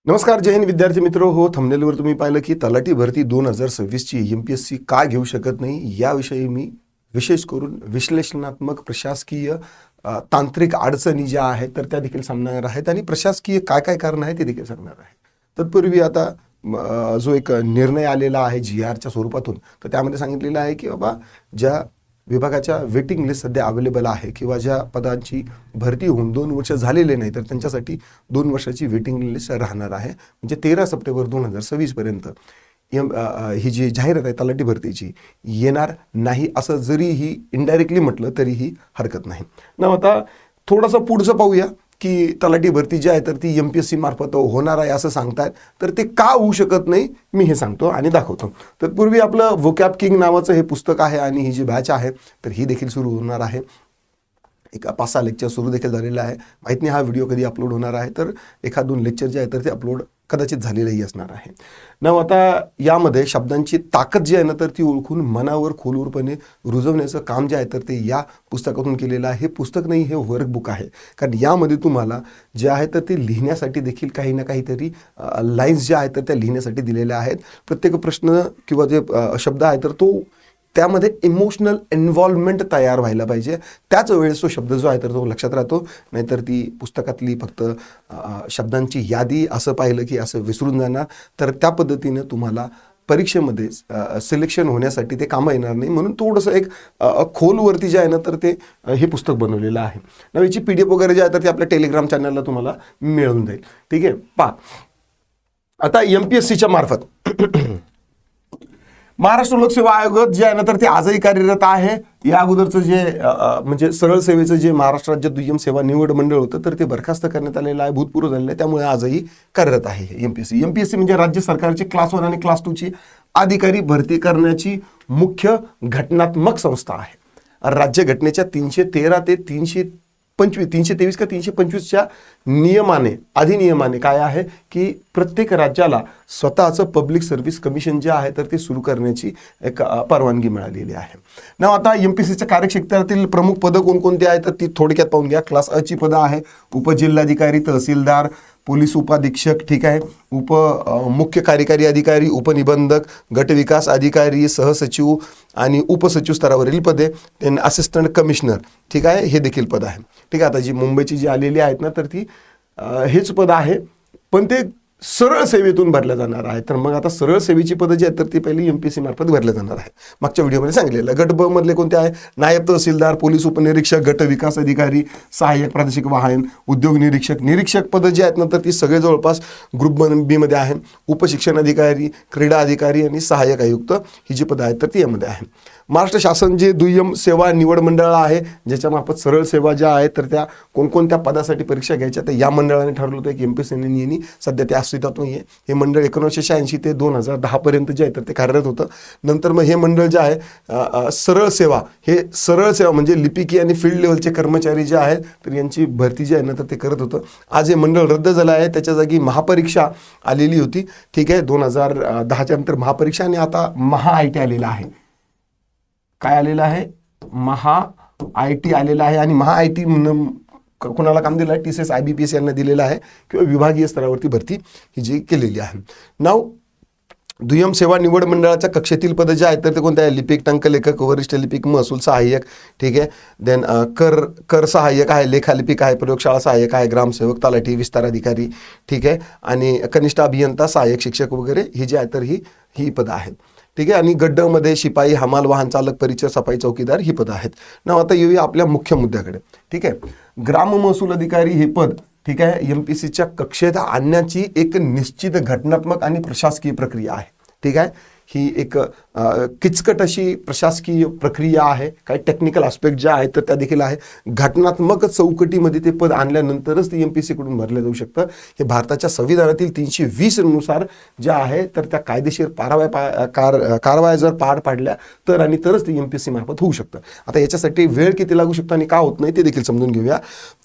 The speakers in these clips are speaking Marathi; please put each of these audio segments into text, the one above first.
नमस्कार, जय हिंद विद्यार्थी मित्र हो. थंबनेलवर तुम्ही पाहिलं की तलाठी भरती 2026ची MPSC का घेऊ शकत नाही याविषयी मी विशेष करून विश्लेषणात्मक प्रशासकीय तांत्रिक अडचणी ज्या आहेत तर त्या देखील सांगणार आहेत आणि प्रशासकीय काय काय कारण आहे ते देखील सांगणार आहे. तत्पूर्वी आता जो एक निर्णय आलेला आहे GRच्या स्वरूपातून, तर त्यामध्ये सांगितलेलं आहे की बाबा ज्या विभागाच्या वेटिंग लिस्ट सध्या अवेलेबल आहे किंवा ज्या पदांची भरती होऊन 2 वर्ष झालेले नाही तर त्यांच्यासाठी 2 वर्षाची वेटिंग लिस्ट राहणार आहे. म्हणजे 13 सप्टेंबर 2026 पर्यंत ही जी जाहिरात आहे तलाठी भरतीची येणार नाही असं जरीही इनडायरेक्टली म्हटलं तरीही हरकत नाही ना. आता थोडंसं पुढचं पाहूया की तलाठी भरती जी आहे तर ती MPSC मार्फत होणार आहे असं सांगतायत, तर ते का होऊ शकत नाही मी हे सांगतो आणि दाखवतो. तत्पूर्वी आपलं वोकॅब किंग नावाचं हे पुस्तक आहे आणि ही जी बॅच आहे तर ही देखील सुरू होणार आहे. एक 5-6 लेक्चर सुरू देखील झालेलं आहे. माहीत नाही हा व्हिडिओ कधी अपलोड होणार आहे, तर 1-2 लेक्चर जे आहे तर ते अपलोड कदाचित झालेलंही असणार आहे ना. आता यामध्ये शब्दांची ताकद जी आहे ना तर ती ओळखून मनावर खोलवरपणे रुजवण्याचं काम जे आहे तर ते या पुस्तकातून केलेलं आहे. हे पुस्तक नाही, हे वर्कबुक आहे. कारण यामध्ये तुम्हाला जे आहे तर ते लिहिण्यासाठी देखील काही ना काहीतरी लाईन्स ज्या आहेत तर त्या लिहिण्यासाठी दिलेल्या आहेत. प्रत्येक प्रश्न किंवा जे शब्द आहे तर तो त्यामध्ये इमोशनल इन्व्हॉल्वमेंट तयार व्हायला पाहिजे. त्याच वेळेस तो शब्द जो आहे तर तो लक्षात राहतो. नाहीतर ती पुस्तकातली फक्त शब्दांची यादी असं पाहिलं की असं विसरून जाणार, तर त्या पद्धतीनं तुम्हाला परीक्षेमध्ये सिलेक्शन होण्यासाठी ते कामं येणार नाही. म्हणून थोडंसं एक खोलवरती जे आहे ना तर ते हे पुस्तक बनवलेलं आहे ना. याची PDF वगैरे जे आहे तर ते आपल्या टेलिग्राम चॅनलला तुम्हाला मिळून जाईल. ठीक आहे. पहा आता MPSCच्या मार्फत महाराष्ट्र लोकसेवा आयोग जे आहे ना तर ते आजही कार्यरत आहे. या अगोदरचं जे म्हणजे सरळ सेवेचं जे महाराष्ट्र राज्य दुय्यम सेवा निवड मंडळ होतं तर ते बरखास्त करण्यात आलेलं आहे, भूतपूर्व झालेलं आहे. त्यामुळे आजही कार्यरत आहे MPSC म्हणजे राज्य सरकारची क्लास 1 आणि क्लास 2ची अधिकारी भरती करण्याची मुख्य घटनात्मक संस्था आहे. राज्यघटनेच्या 313 ते 323 का 325च्या नियमाने अधिनियमाने काय आहे की प्रत्येक राज्याला स्वतःचं पब्लिक सर्व्हिस कमिशन जे आहे तर ते सुरू करण्याची एक परवानगी मिळालेली आहे ना. आता MPSCच्या कार्यक्षेत्रातील प्रमुख पदं कोणकोणती आहेत तर ती थोडक्यात पाहून घ्या. क्लास अ ची पदं आहे उपजिल्हाधिकारी, तहसीलदार, पोलीस उपाधीक्षक, ठीक आहे, मुख्य कार्यकारी अधिकारी, उपनिबंधक, गटविकास अधिकारी, सहसचिव आणि उपसचिव स्तरावरील पदे, त्यांनी असिस्टंट कमिशनर, ठीक आहे, हे देखील पद आहे. ठीक आहे. आता जी मुंबईची जी आलेली आहेत ना तर ती हेच पद आहे, पण ते सरळ सेवेतून भरल्या जाणार आहे. तर मग आता सरळ सेवेची पदं जी आहेत तर ती पहिली MPSC मार्फत भरल्या जाणार आहे. मागच्या व्हिडिओमध्ये सांगितलेलं. गट ब मधले कोणते आहे? नायब तहसीलदार, पोलीस उपनिरीक्षक, गट विकास अधिकारी, सहाय्यक प्रादेशिक वाहन, उद्योग निरीक्षक, निरीक्षक पदं जी आहेत ना तर ती सगळे जवळपास ग्रुप B मध्ये आहे. उपशिक्षण अधिकारी, क्रीडा अधिकारी आणि सहाय्यक आयुक्त ही जी पदं आहेत तर ती यामध्ये आहे. महाराष्ट्र शासन जे दुय्यम सेवा निवड मंडळ आहे ज्याच्यामार्फत सरळ सेवा ज्या आहेत तर त्या कोणकोणत्या पदासाठी परीक्षा घ्यायच्या तर या मंडळाने ठरवलं होतं की MPSC सध्या ते अस्तित्वात नाही आहे. हे मंडळ 1986 ते 2010 पर्यंत जे आहे तर ते कार्यरत होतं. नंतर मग हे मंडळ जे आहे सरळ सेवा, हे सरळ सेवा म्हणजे लिपिकी आणि फील्ड लेवलचे कर्मचारी जे आहेत तर यांची भरती जी आहे ना तर ते करत होतं. आज हे मंडळ रद्द झालं आहे. त्याच्या जागी महापरीक्षा आलेली होती. ठीक आहे. 2010च्या नंतर महापरीक्षा आणि आता महा-IT आलेला आहे. काय आलेलं आहे? महा-IT आलेला आहे. आणि महा-IT कोणाला काम दिलं आहे? TCS IBPS यांना दिलेलं आहे किंवा विभागीय स्तरावरती भरती ही जी केलेली आहे. नाव दुय्यम सेवा निवड मंडळाच्या कक्षेतील पदं जे आहेत तर ते कोणते आहे? लिपिक, टंकलेखक, वरिष्ठ लिपिक, महसूल सहाय्यक, ठीक आहे, देन कर सहाय्यक आहे, लेखालिपिक आहे, प्रयोगशाळा सहाय्यक आहे, ग्रामसेवक, तलाठी, विस्तार अधिकारी, ठीक आहे, आणि कनिष्ठ अभियंता, सहाय्यक शिक्षक वगैरे ही जी आहे तर ही पदं आहेत. ठीक आहे. आणि गड्डमध्ये शिपाई, हमाल, वाहन चालक, परिचर, सफाई चौकीदार ही पदं आहेत ना. आता येऊया आपल्या मुख्य मुद्द्याकडे. ठीक आहे. ग्राम महसूल अधिकारी हे पद, ठीक आहे, MPSCच्या कक्षेत आणण्याची एक निश्चित घटनात्मक आणि प्रशासकीय प्रक्रिया आहे. ठीक आहे. ही एक किचकट अशी प्रशासकीय प्रक्रिया आहे. काही टेक्निकल आस्पेक्ट ज्या आहेत तर त्या देखील आहे. घटनात्मक चौकटीमध्ये ते पद आणल्यानंतरच ते MPSC कडून भरलं जाऊ शकतं. हे भारताच्या संविधानातील 320 नुसार ज्या आहे तर त्या कायदेशीर कारवाया जर पार पाडल्या तर आणि तरच ते MPSC मार्फत होऊ शकतं. आता याच्यासाठी वेळ किती लागू शकतो आणि का होत नाही ते देखील समजून घेऊया.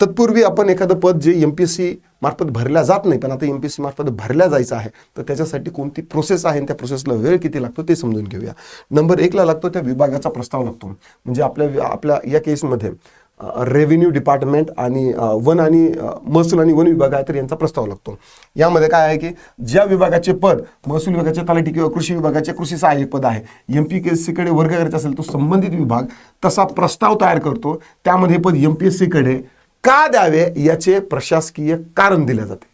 तत्पूर्वी आपण एखादं पद जे MPSC मार्फत भरल्या जात नाही पण आता MPSC मार्फत भरल्या जायचं आहे तर त्याच्यासाठी कोणती प्रोसेस आहे आणि त्या प्रोसेसला वेळ किती लागतो ते समजून घेऊया. नंबर 1 ला लागतो त्या विभागाचा प्रस्ताव लागतो. म्हणजे आपल्या या केसमध्ये रेव्हेन्यू डिपार्टमेंट आणि वन आणि महसूल आणि वन विभाग आहे तर यांचा प्रस्ताव लागतो. यामध्ये काय आहे की ज्या विभागाचे पद महसूल विभागाचे तलाठी किंवा कृषी विभागाचे कृषी सहाय्यक पद आहे MPSCकडे वर्ग करायचा असेल तो संबंधित विभाग तसा प्रस्ताव तयार करतो. त्यामध्ये हे पद MPSCकडे का द्यावे याचे प्रशासकीय कारण दिले जाते.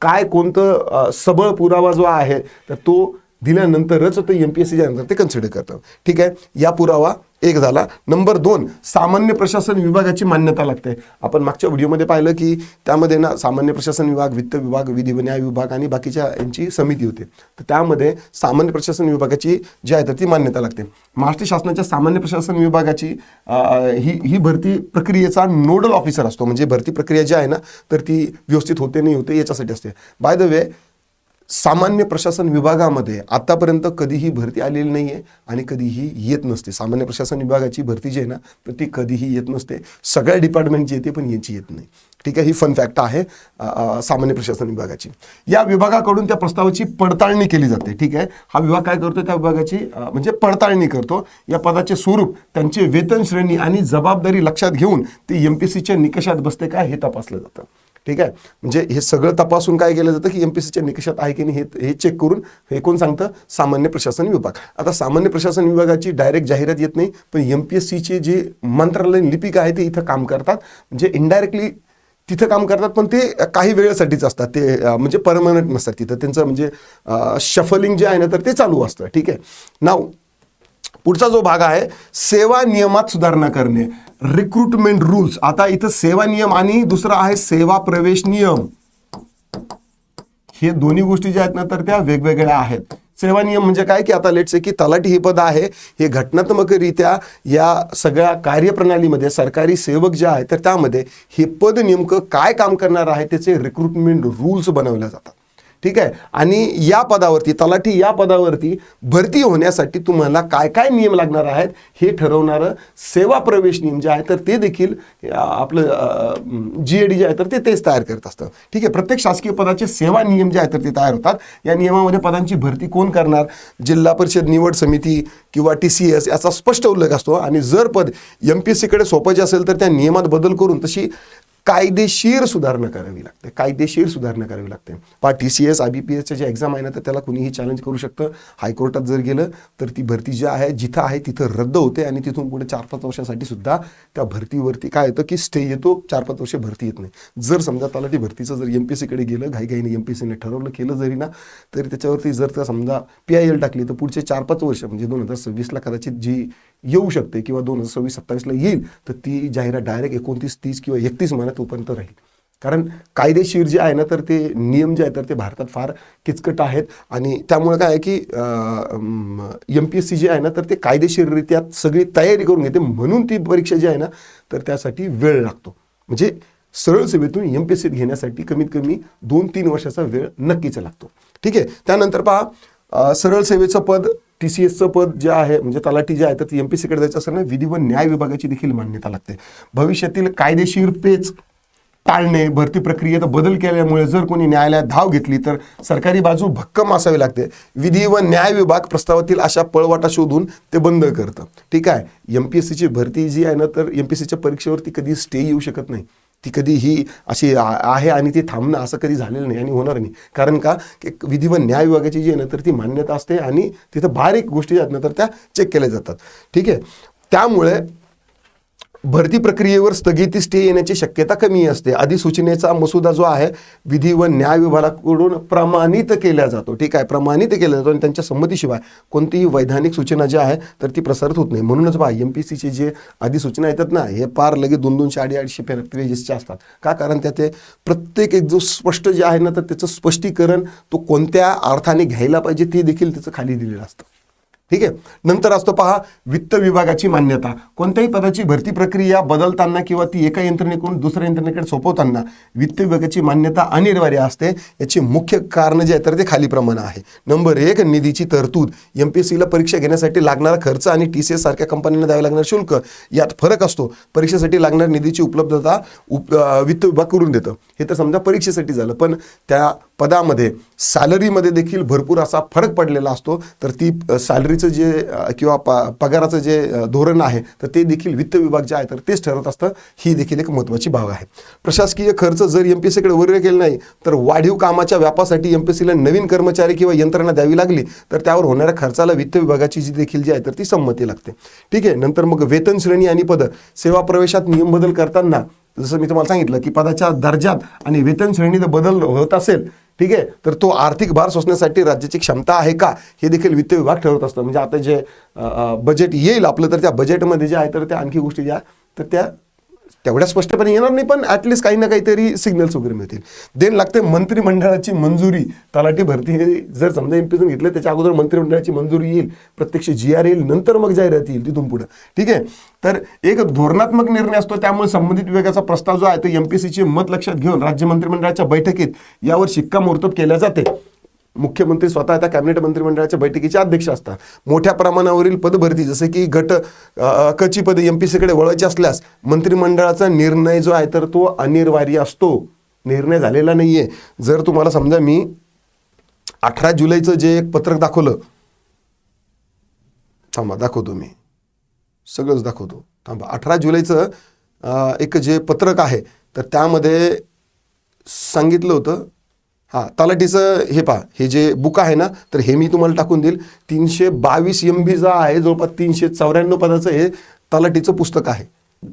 काय कोणतं सबळ पुरावा जो आहे तर तो दिल्यानंतरच तो MPSCच्या नंतर ते कन्सिडर करतात. ठीक आहे, या पुरावा एक झाला. नंबर 2, सामान्य प्रशासन विभागाची मान्यता लागते. आपण मागच्या व्हिडिओमध्ये पाहिलं की त्यामध्ये ना सामान्य प्रशासन विभाग, वित्त विभाग, विधी व न्याय विभाग आणि बाकीच्या यांची समिती होते. तर त्यामध्ये सामान्य प्रशासन विभागाची जी आहे तर ती मान्यता लागते. महाराष्ट्र शासनाच्या सामान्य प्रशासन विभागाची ही भरती प्रक्रियेचा नोडल ऑफिसर असतो. म्हणजे भरती प्रक्रिया जी आहे ना तर ती व्यवस्थित होते नाही होते याच्यासाठी असते. बाय द वे, सामान्य प्रशासन विभागामध्ये आतापर्यंत कधीही भरती आलेली नाही आहे आणि कधीही येत नसते. सामान्य प्रशासन विभागाची भरती जी आहे ना तर ती कधीही येत नसते. सगळ्या डिपार्टमेंटची येते पण याची येत नाही. ठीक आहे, ही फन फॅक्ट आहे सामान्य प्रशासन विभागाची. या विभागाकडून त्या प्रस्तावाची पडताळणी केली जाते. ठीक आहे, हा विभाग काय करतो त्या विभागाची म्हणजे पडताळणी करतो. या पदाचे स्वरूप, त्यांचे वेतन श्रेणी आणि जबाबदारी लक्षात घेऊन ते MPSCच्या निकषात बसते काय हे तपासलं जातं. ठीक आहे, म्हणजे हे सगळं तपासून काय केलं जातं की MPSCच्या निकषात आहे की नाही हे चेक करून हे कोण सांगतं, सामान्य प्रशासन विभाग. आता सामान्य प्रशासन विभागाची डायरेक्ट जाहिरात येत नाही पण MPSCचे जे मंत्रालयीन लिपिक आहे ते इथं काम करतात. म्हणजे इनडायरेक्टली तिथं काम करतात पण ते काही वेळेसाठीच असतात. ते म्हणजे परमनंट नसतात तिथं. त्यांचं म्हणजे शफलिंग जे आहे ना तर ते चालू असतं. ठीक आहे, नाव पुढचा जो भाग आहे सेवा नियमात सुधारणा करणे, रिक्रुटमेंट रूल्स. आता इथं सेवा नियम आणि दुसरा आहे सेवा प्रवेश नियम. हे दोन्ही गोष्टी ज्या आहेत ना तर त्या वेगवेगळ्या आहेत. सेवा नियम म्हणजे काय की आता लेट्स से की तलाठी हे पद आहे हे घटनात्मकरित्या या सगळ्या कार्यप्रणालीमध्ये सरकारी सेवक जे आहे तर त्यामध्ये हे पद नेमकं काय काम करणार आहे त्याचे रिक्रुटमेंट रूल्स बनवले जातात. ठीक आहे, आणि या पदावरती तलाठी या पदावरती भरती होण्यासाठी तुम्हाला काय काय नियम लागणार आहेत हे ठरवणारं सेवा प्रवेश नियम जे आहे तर ते देखील आपलं GAD जे आहे तर ते तेच तयार करत असतं. ठीक आहे, प्रत्येक शासकीय पदाचे सेवा नियम जे आहे तर ते तयार होतात. या नियमामध्ये पदांची भरती कोण करणार, जिल्हा परिषद निवड समिती किंवा TCS याचा स्पष्ट उल्लेख असतो. आणि जर पद MPSCकडे सोपायचे असेल तर त्या नियमात बदल करून तशी कायदेशीर सुधारणा करावी लागते. कायदेशीर सुधारणा करावी लागते. TCS IBPSच्या जे एक्झाम आहे ना तर त्याला कुणीही चॅलेंज करू शकतं. हायकोर्टात जर गेलं तर ती भरती जी आहे जिथं आहे तिथं रद्द होते आणि तिथून पुढे 4-5 वर्षासाठी सुद्धा त्या भरतीवरती काय येतं की स्टे येतो. 4-5 वर्ष भरती येत नाही. जर समजा तलाठी भरतीचं जर MPSCकडे गेलं घाईघाईने MPSCने ठरवलं केलं जरी ना तरी त्याच्यावरती जर त्या समजा PIL टाकली तर पुढचे 4-5 वर्ष म्हणजे 2026ला कदाचित जी येऊ शकते किंवा 2026-27ला येईल तर ती जाहिरात डायरेक्ट 29-30 किंवा 31 महिन्यात तोपर्यंत राहील. कारण कायदेशीर जे आहे ना तर ते नियम जे आहे तर ते भारतात फार किचकट आहेत आणि त्यामुळे काय आहे की MPSC जे आहे ना तर ते कायदेशीररित्या सगळी तयारी करून घेते म्हणून ती परीक्षा जी आहे ना तर त्यासाठी वेळ लागतो. म्हणजे सरळ सेवेतून MPSCत घेण्यासाठी कमीत कमी 2-3 वर्षाचा वेळ नक्कीच लागतो. ठीक आहे, त्यानंतर पहा सरळ सेवेचं पद TCSचं पद जे आहे म्हणजे तलाठी जे आहे तर ती MPSCकडे जायचं असताना विधी व न्याय विभागाची देखील मान्यता लागते. भविष्यातील कायदेशीर पेच टाळणे, भरती प्रक्रियेत बदल केल्यामुळे जर कोणी न्यायालयात धाव घेतली तर सरकारी बाजू भक्कम असावी लागते. विधी व न्याय विभाग प्रस्तावातील अशा पळवाटा शोधून ते बंद करतं. ठीक आहे, MPSCची भरती जी आहे ना तर MPSCच्या परीक्षेवरती कधी स्टे येऊ शकत नाही. ती कधी ही अशी आहे आणि ती थांबणं असं कधी झालेलं नाही आणि होणार नाही. कारण का की विधी व न्याय विभागाची जी आहे ना तर ती मान्यता असते आणि तिथं बारीक गोष्टी आहेत ना तर त्या चेक केल्या जातात. ठीक आहे, त्यामुळे भरती प्रक्रियेवर स्थगिती स्टे येण्याची शक्यता कमी असते. अधिसूचनेचा मसुदा जो आहे विधी व न्याय विभागाकडून प्रमाणित केला जातो. ठीक आहे, प्रमाणित केला जातो आणि त्यांच्या संमतीशिवाय कोणतीही वैधानिक सूचना जी आहे तर ती प्रसारित होत नाही. म्हणूनच पहा MPSCचे जे अधिसूचना येतात ना हे फार लगेच 200-250 पेजेसचे असतात. का, कारण त्या ते प्रत्येक एक जो स्पष्ट जे आहे ना तर त्याचं स्पष्टीकरण तो कोणत्या अर्थाने घ्यायला पाहिजे ते देखील त्याचं खाली दिलेलं असतं. ठीक आहे, नंतर असतो पहा वित्त विभागाची मान्यता. कोणत्याही पदाची भरती प्रक्रिया बदलताना किंवा ती एका यंत्रणेकडून दुसऱ्या यंत्रणेकडे सोपवताना वित्त विभागाची मान्यता अनिवार्य असते. याची मुख्य कारण जे आहे तर ते खालीप्रमाणे आहे. नंबर 1, निधीची तरतूद. MPSCला परीक्षा घेण्यासाठी लागणारा खर्च आणि TCS सारख्या कंपन्यांना द्यावे लागणारे शुल्क यात फरक असतो. परीक्षेसाठी लागणारी निधीची उपलब्धता वित्त विभाग करून देतं. हे तर समजा परीक्षेसाठी झालं पण त्या पदामध्ये सॅलरीमध्ये देखील भरपूर असा फरक पडलेला असतो. तर ती सॅलरीचं जे किंवा पगाराचं जे धोरण आहे तर ते देखील वित्त विभाग जे आहे तर तेच ठरवत असतं. ही देखील एक महत्त्वाची बाब आहे. प्रशासकीय खर्च जर एमपीएससीकडे वर्ग केला नाही तर वाढीव कामाच्या व्यापासाठी एमपीएससीला नवीन कर्मचारी किंवा यंत्रणा द्यावी लागली तर त्यावर होणाऱ्या खर्चाला वित्त विभागाची जी देखील जी आहे तर ती संमती लागते. ठीक आहे. नंतर मग वेतन श्रेणी आणि पद सेवा प्रवेशात नियम बदल करताना जसं मी तुम्हाला सांगितलं की पदाच्या दर्जात आणि वेतन श्रेणीत बदल होत असेल, ठीक आहे, तर तो आर्थिक भार सोसण्यासाठी राज्याची क्षमता आहे का हे देखील वित्त विभाग ठरवत असतं. म्हणजे आता जे बजेट येईल आपलं तर त्या बजेटमध्ये जे आहे तर त्या आणखी गोष्टी ज्या तर त्या तेवढ्या स्पष्टपणे येणार नाही, पण ॲटलिस्ट काही ना काहीतरी सिग्नल्स वगैरे मिळतील. देन लागते मंत्रिमंडळाची मंजुरी. तलाठी भरती जर समजा एमपीएससी घेतलं त्याच्या अगोदर मंत्रिमंडळाची मंजुरी येईल, प्रत्यक्ष GR येईल, नंतर मग जाहिरात येईल तिथून पुढे. ठीक आहे. तर एक धोरणात्मक निर्णय असतो, त्यामुळे संबंधित विभागाचा प्रस्ताव जो आहे तो एमपीएससीचे मत लक्षात घेऊन राज्य मंत्रिमंडळाच्या बैठकीत यावर शिक्कामोर्तब केल्या जाते. मुख्यमंत्री स्वतः त्या कॅबिनेट मंत्रिमंडळाच्या बैठकीचे अध्यक्ष असतात. मोठ्या प्रमाणावरील पदभरती जसे की गट कची पदे एमपीएससीकडे वळायची असल्यास मंत्रिमंडळाचा निर्णय जो आहे तर तो अनिवार्य असतो, निर्णय झालेला नाहीये. जर तुम्हाला समजा मी 18 जुलैचं जे एक पत्रक दाखवलं, थांबा दाखवतो, मी सगळंच दाखवतो, थांबा. 18 जुलैचं एक जे पत्रक आहे तर त्यामध्ये सांगितलं होतं, हां, तलाठीचं हे पहा, हे जे बुक आहे ना तर हे मी तुम्हाला टाकून देईल. 322 MBचं आहे, जवळपास 394 पदाचं हे तलाठीचं पुस्तक आहे.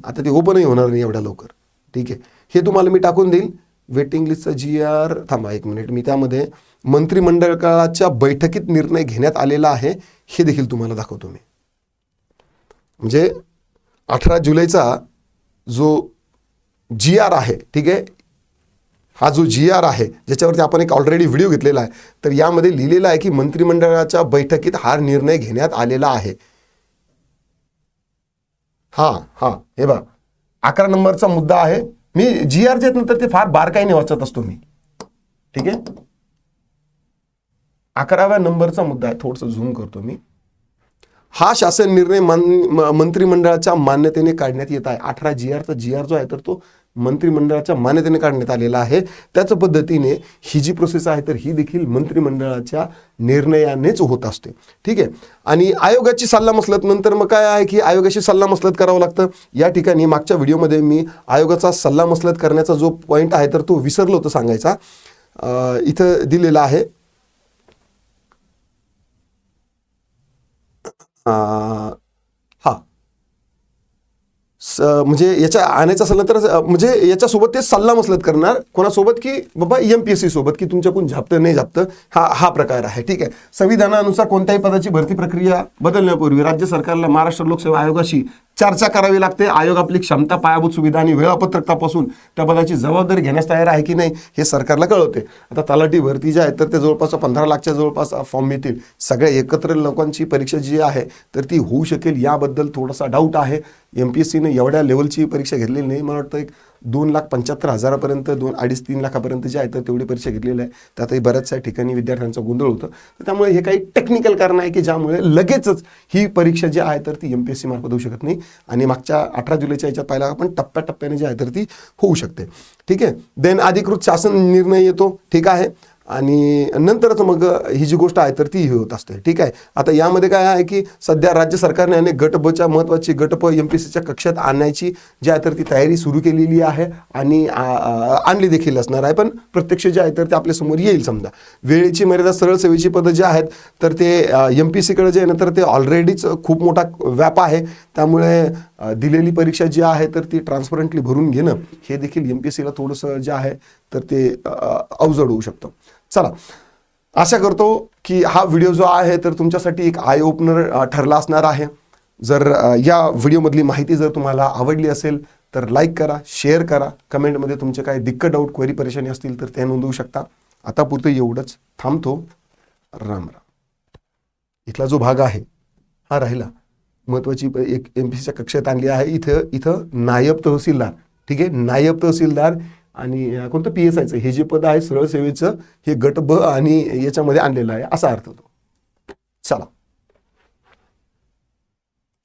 आता ते ओपनही होणार नाही एवढ्या लवकर. ठीक आहे. हे तुम्हाला मी टाकून देईल. वेटिंग लिस्टचा GR, थांबा एक मिनिट, मी त्यामध्ये मंत्रिमंडळाच्या बैठकीत निर्णय घेण्यात आलेला आहे हे देखील तुम्हाला दाखवतो मी. म्हणजे 18 जुलैचा जो GR आहे, ठीक आहे, हा जो GR आहे ज्याच्यावरती आपण एक ऑलरेडी व्हिडिओ घेतलेला आहे, तर यामध्ये लिहिलेलं आहे की मंत्रिमंडळाच्या बैठकीत हा निर्णय घेण्यात आलेला आहे. हां, हे बघा 11 नंबरचा मुद्दा आहे. मी GRच्या नंतर ते फार बारकाईने वाचत असतो मी. ठीक आहे. 11व्या नंबरचा मुद्दा आहे, थोडंसं झूम करतो मी. हा शासन निर्णय मंत्रिमंडळाच्या मान्यतेने काढण्यात येत आहे. 18 GRचा GR जो आहे तर तो मंत्रिमंडळाच्या मान्यतेने काढण्यात आलेला आहे. त्याच पद्धतीने ही जी प्रोसेस आहे तर ही देखील मंत्रिमंडळाच्या निर्णयानेच होत असते. ठीक आहे. आणि आयोगाची सल्लामसलत, नंतर मग काय आहे की आयोगाशी सल्लामसलत करावं लागतं. या ठिकाणी मागच्या व्हिडिओमध्ये मी आयोगाचा सल्लामसलत करण्याचा जो पॉईंट आहे तर तो विसरलो होतो सांगायचा. इथं दिलेला आहे. म्हणजे याच्या आणायचं असेल तर म्हणजे याच्यासोबत ते सल्लामसलत करणार कोणासोबत की बाबा एमपीएससी सोबत की तुमच्याकडून झापतं नाही झापतं, हा प्रकार आहे. ठीक आहे. संविधानानुसार कोणत्याही पदाची भरती प्रक्रिया बदलण्यापूर्वी राज्य सरकारला महाराष्ट्र लोकसेवा आयोगाशी चर्चा करावी लागते. आयोग आपली क्षमता, पायाभूत सुविधा आणि वेळापत्रक तपासून त्या पदाची जबाबदारी घेण्यास तयार आहे की नाही हे सरकारला कळवते. आता तलाठी भरती जी आहे तर ते जवळपास 15 लाखच्या जवळपास फॉर्म मिळतील. सगळ्या एकत्र लोकांची परीक्षा जी आहे तर ती होऊ शकेल याबद्दल थोडासा डाऊट आहे. एमपीएससीने एवढ्या लेवलची परीक्षा घेतलेली नाही. मला वाटतं एक 2,75,000पर्यंत 2-2.5-3 लाखापर्यंत जे आहे तर तेवढी परीक्षा घेतलेली आहे. त्यातही बऱ्याचशा ठिकाणी विद्यार्थ्यांचा गोंधळ होतं. तर त्यामुळे हे काही टेक्निकल कारण आहे की ज्यामुळे लगेचच ही परीक्षा जी आहे तर ती एमपीएससी मार्फत होऊ शकत नाही. आणि मागच्या 18 जुलैच्या याच्यात पाहिला आपण टप्प्याटप्प्याने जे आहे तर ती होऊ शकते. ठीक आहे. देन अधिकृत शासन निर्णय येतो. ठीक आहे. आणि नंतरच मग ही जी गोष्ट आहे तर ती होत असते. ठीक आहे. आता यामध्ये काय आहे की सध्या राज्य सरकारने अनेक गट बच्या महत्त्वाची गट प एमपीएससीच्या कक्षात आणण्याची जी आहे तर ती तयारी सुरू केलेली आहे आणि आणली देखील असणार आहे. पण प्रत्यक्ष जे आहे तर ते आपल्या समोर येईल. समजा वेळेची मर्यादा, सरळ सेवेची पदं जे आहेत तर ते एमपीएससीकडे जे आहे ना तर ते ऑलरेडीच खूप मोठा व्याप आहे. त्यामुळे दिलेली परीक्षा जी आहे तर ती ट्रान्सपरंटली भरून घेणं हे देखील एमपीएससीला थोडंसं जे आहे तर ते अवजड होऊ शकतं. चला, आशा करतो की हा व्हिडिओ जो आहे तर तुमच्यासाठी एक आय ओपनर ठरला असणार आहे. जर या व्हिडिओमधली माहिती जर तुम्हाला आवडली असेल तर लाईक करा, शेअर करा, कमेंटमध्ये तुमचे काही दिक्कत, डाऊट, क्वेरी, परेशानी असतील तर ते नोंदवू शकता. आता पुरतं एवढंच, थांबतो. राम राम. इथला जो भाग आहे हा राहिला महत्त्वाची एक एमपीएससीच्या कक्षेत आणली आहे. इथं नायब तहसीलदार, ठीक आहे, नायब तहसीलदार आणि कोणतं PSIचं हे जे पद आहे सरळ सेवेचं हे गट ब आणि याच्यामध्ये आणलेलं आहे असा अर्थ होतो. चला.